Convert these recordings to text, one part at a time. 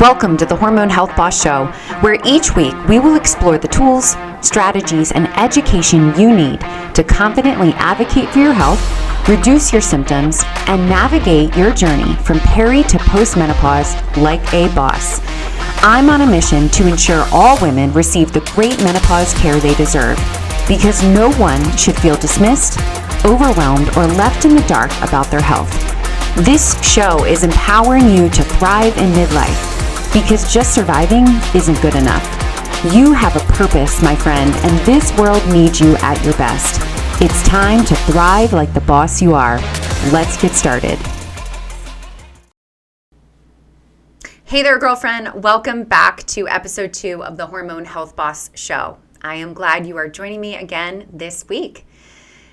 Welcome to the Hormone Health Boss Show, where each week we will explore the tools, strategies, and education you need to confidently advocate for your health, reduce your symptoms, and navigate your journey from peri to postmenopause like a boss. I'm on a mission to ensure all women receive the great menopause care they deserve, because no one should feel dismissed, overwhelmed, or left in the dark about their health. This show is empowering you to thrive in midlife, because just surviving isn't good enough. You have a purpose, my friend, and this world needs you at your best. It's time to thrive like the boss you are. Let's get started. Hey there, girlfriend. Welcome back to episode 2 of the Hormone Health Boss Show. I am glad you are joining me again this week.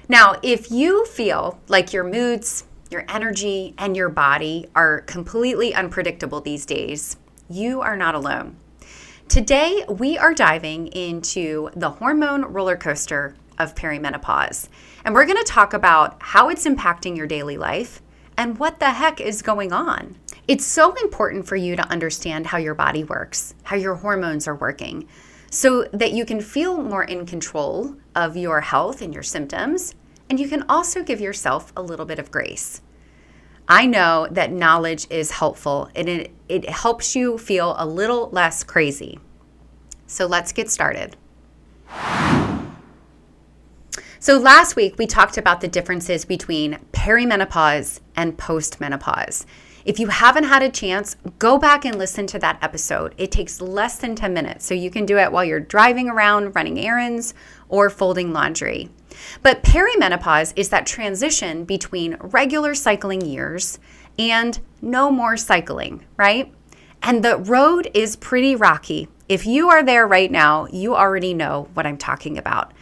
Now, if you feel like your moods, your energy, and your body are completely unpredictable these days, you are not alone. Today, we are diving into the hormone roller coaster of perimenopause, and we're going to talk about how it's impacting your daily life and what the heck is going on. It's so important for you to understand how your body works, how your hormones are working, so that you can feel more in control of your health and your symptoms, and you can also give yourself a little bit of grace. I know that knowledge is helpful and it helps you feel a little less crazy. So let's get started. So last week we talked about the differences between perimenopause and postmenopause. If you haven't had a chance, go back and listen to that episode. It takes less than 10 minutes, so you can do it while you're driving around, running errands, or folding laundry. But perimenopause is that transition between regular cycling years and no more cycling, right? And the road is pretty rocky. If you are there right now, you already know what I'm talking about.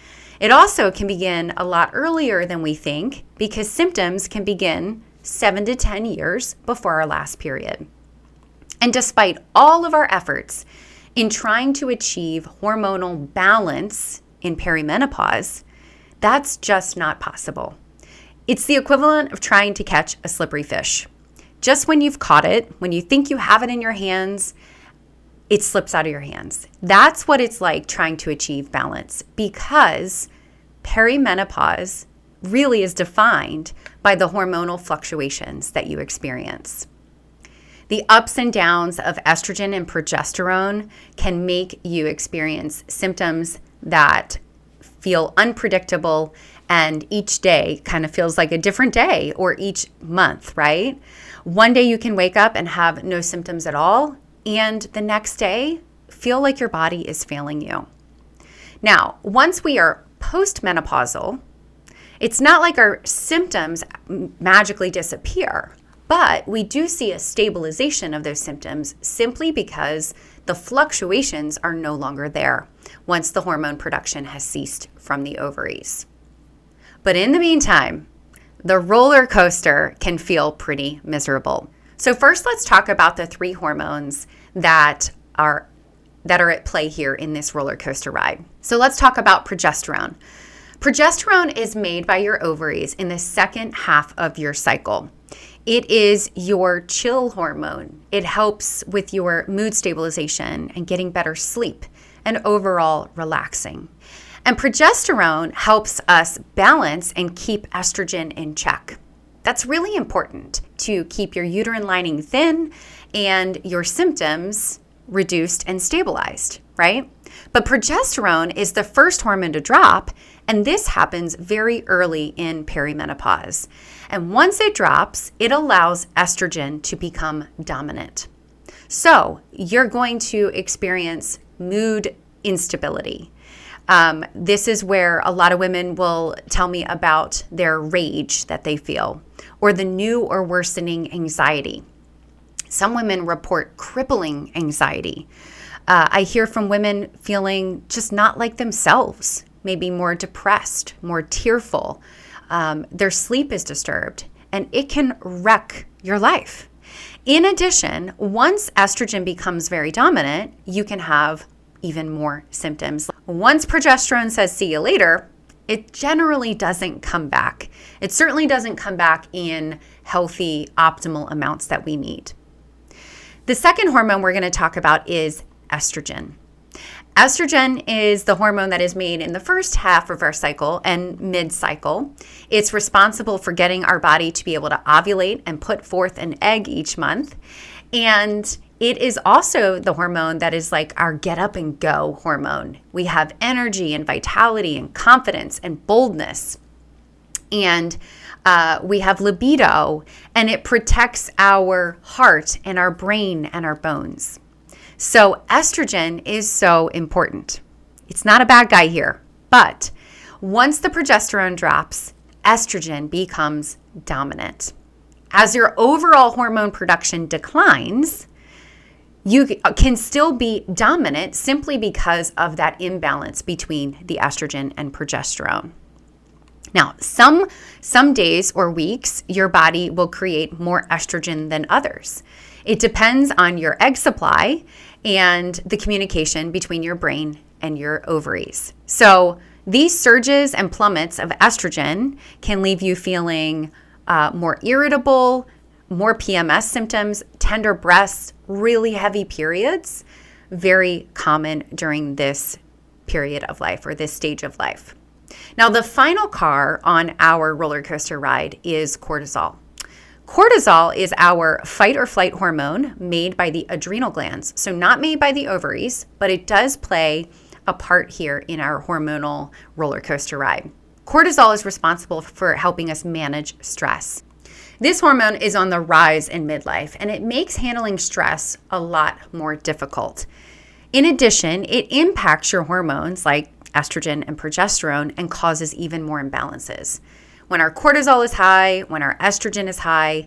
It also can begin a lot earlier than we think, because symptoms can begin 7 to 10 years before our last period. And despite all of our efforts in trying to achieve hormonal balance in perimenopause, that's just not possible. It's the equivalent of trying to catch a slippery fish. Just when you've caught it, when you think you have it in your hands, it slips out of your hands. That's what it's like trying to achieve balance, because perimenopause really is defined by the hormonal fluctuations that you experience. The ups and downs of estrogen and progesterone can make you experience symptoms that feel unpredictable, and each day kind of feels like a different day, or each month, right? One day you can wake up and have no symptoms at all, and the next day feel like your body is failing you. Now, once we are postmenopausal, it's not like our symptoms magically disappear, but we do see a stabilization of those symptoms simply because the fluctuations are no longer there once the hormone production has ceased from the ovaries. But in the meantime, the roller coaster can feel pretty miserable. So first, let's talk about the 3 hormones that are at play here in this roller coaster ride. So let's talk about progesterone. Progesterone is made by your ovaries in the second half of your cycle. It is your chill hormone. It helps with your mood stabilization and getting better sleep and overall relaxing. And progesterone helps us balance and keep estrogen in check. That's really important to keep your uterine lining thin and your symptoms reduced and stabilized, right? But progesterone is the first hormone to drop, and this happens very early in perimenopause. And once it drops, it allows estrogen to become dominant. So you're going to experience mood instability. This is where a lot of women will tell me about their rage that they feel, or the new or worsening anxiety. Some women report crippling anxiety. I hear from women feeling just not like themselves, maybe more depressed, more tearful. Their sleep is disturbed, and it can wreck your life. In addition, once estrogen becomes very dominant, you can have even more symptoms. Once progesterone says see you later, it generally doesn't come back. It certainly doesn't come back in healthy, optimal amounts that we need. The second hormone we're going to talk about is estrogen. Estrogen is the hormone that is made in the first half of our cycle and mid-cycle. It's responsible for getting our body to be able to ovulate and put forth an egg each month. And it is also the hormone that is like our get up and go hormone. We have energy and vitality and confidence and boldness. And we have libido, and it protects our heart and our brain and our bones. So estrogen is so important. It's not a bad guy here, but once the progesterone drops, estrogen becomes dominant. As your overall hormone production declines, you can still be dominant simply because of that imbalance between the estrogen and progesterone. Now, some days or weeks, your body will create more estrogen than others. It depends on your egg supply and the communication between your brain and your ovaries. So these surges and plummets of estrogen can leave you feeling more irritable, more PMS symptoms, tender breasts, really heavy periods, very common during this period of life or this stage of life. Now, the final car on our roller coaster ride is cortisol. Cortisol is our fight or flight hormone made by the adrenal glands. So not made by the ovaries, but it does play a part here in our hormonal roller coaster ride. Cortisol is responsible for helping us manage stress. This hormone is on the rise in midlife, and it makes handling stress a lot more difficult. In addition, it impacts your hormones like estrogen and progesterone and causes even more imbalances. When our cortisol is high, when our estrogen is high,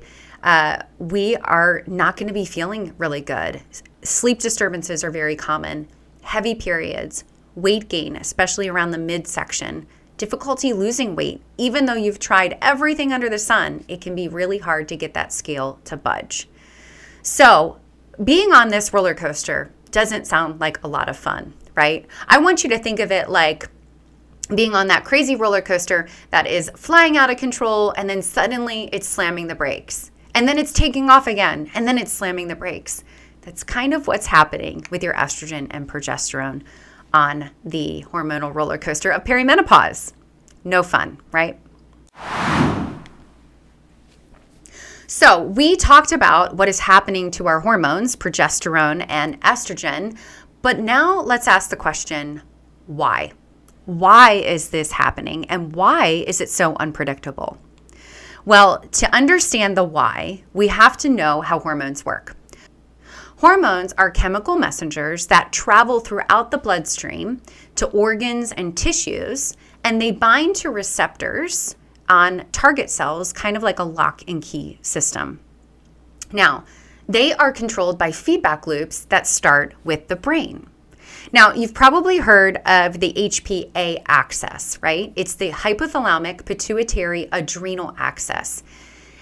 we are not going to be feeling really good. Sleep disturbances are very common, heavy periods, weight gain, especially around the midsection, difficulty losing weight. Even though you've tried everything under the sun, it can be really hard to get that scale to budge. So being on this roller coaster doesn't sound like a lot of fun, right? I want you to think of it like being on that crazy roller coaster that is flying out of control, and then suddenly it's slamming the brakes, and then it's taking off again, and then it's slamming the brakes. That's kind of what's happening with your estrogen and progesterone on the hormonal roller coaster of perimenopause. No fun, right? So we talked about what is happening to our hormones, progesterone and estrogen, but now let's ask the question, why? Why is this happening, and why is it so unpredictable? Well, to understand the why, we have to know how hormones work. Hormones are chemical messengers that travel throughout the bloodstream to organs and tissues, and they bind to receptors on target cells, kind of like a lock and key system. Now, they are controlled by feedback loops that start with the brain. Now, you've probably heard of the HPA axis, right? It's the hypothalamic pituitary adrenal axis.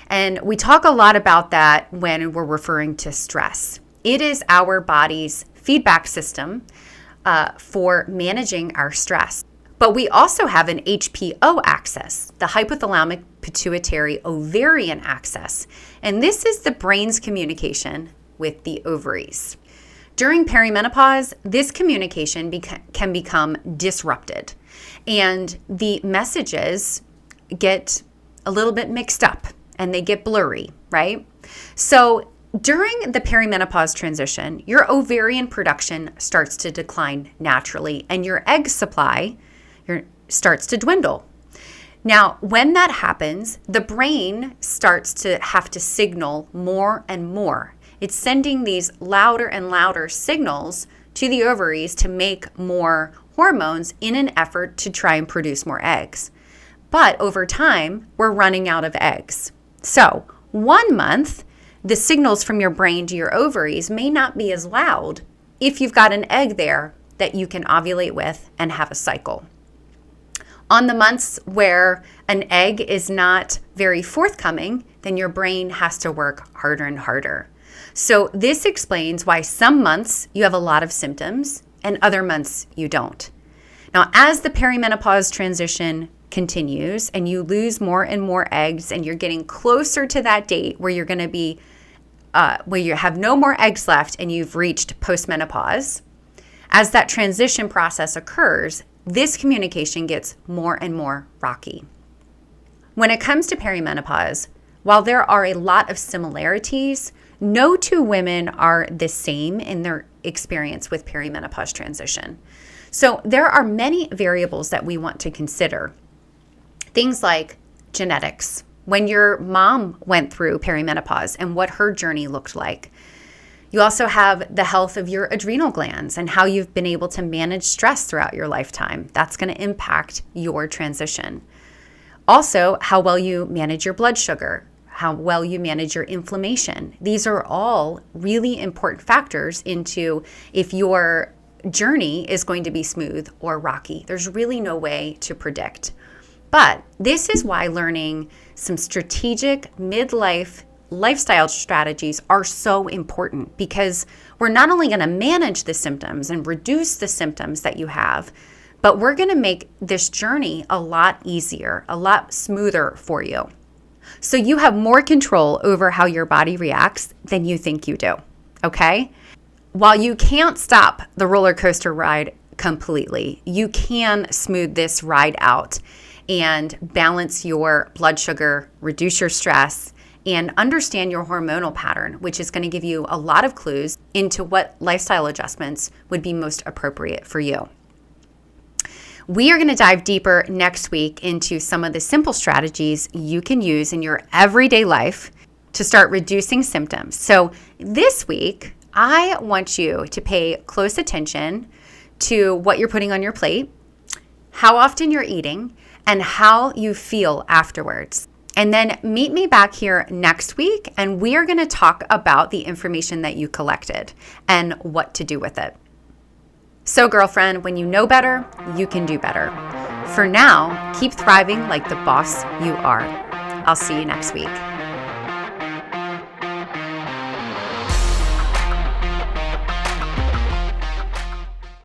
And we talk a lot about that when we're referring to stress. It is our body's feedback system for managing our stress. But we also have an HPO axis, the hypothalamic pituitary ovarian axis. And this is the brain's communication with the ovaries. During perimenopause, this communication can become disrupted, and the messages get a little bit mixed up and they get blurry, right? So during the perimenopause transition, your ovarian production starts to decline naturally, and your egg supply starts to dwindle. Now, when that happens, the brain starts to have to signal more and more. It's sending these louder and louder signals to the ovaries to make more hormones in an effort to try and produce more eggs. But over time, we're running out of eggs. So 1 month, the signals from your brain to your ovaries may not be as loud if you've got an egg there that you can ovulate with and have a cycle. On the months where an egg is not very forthcoming, then your brain has to work harder and harder. So this explains why some months you have a lot of symptoms and other months you don't. Now, as the perimenopause transition continues and you lose more and more eggs and you're getting closer to that date where you're going to be where you have no more eggs left and you've reached postmenopause, as that transition process occurs, this communication gets more and more rocky. When it comes to perimenopause, while there are a lot of similarities, no two women are the same in their experience with perimenopause transition. So there are many variables that we want to consider. Things like genetics, when your mom went through perimenopause and what her journey looked like. You also have the health of your adrenal glands and how you've been able to manage stress throughout your lifetime. That's going to impact your transition. Also, how well you manage your blood sugar, how well you manage your inflammation. These are all really important factors into if your journey is going to be smooth or rocky. There's really no way to predict. But this is why learning some strategic midlife lifestyle strategies are so important, because we're not only going to manage the symptoms and reduce the symptoms that you have, but we're going to make this journey a lot easier, a lot smoother for you. So you have more control over how your body reacts than you think you do, okay? While you can't stop the roller coaster ride completely, you can smooth this ride out and balance your blood sugar, reduce your stress, and understand your hormonal pattern, which is going to give you a lot of clues into what lifestyle adjustments would be most appropriate for you. We are going to dive deeper next week into some of the simple strategies you can use in your everyday life to start reducing symptoms. So this week, I want you to pay close attention to what you're putting on your plate, how often you're eating, and how you feel afterwards. And then meet me back here next week, and we are going to talk about the information that you collected and what to do with it. So, girlfriend, when you know better, you can do better. For now, keep thriving like the boss you are. I'll see you next week.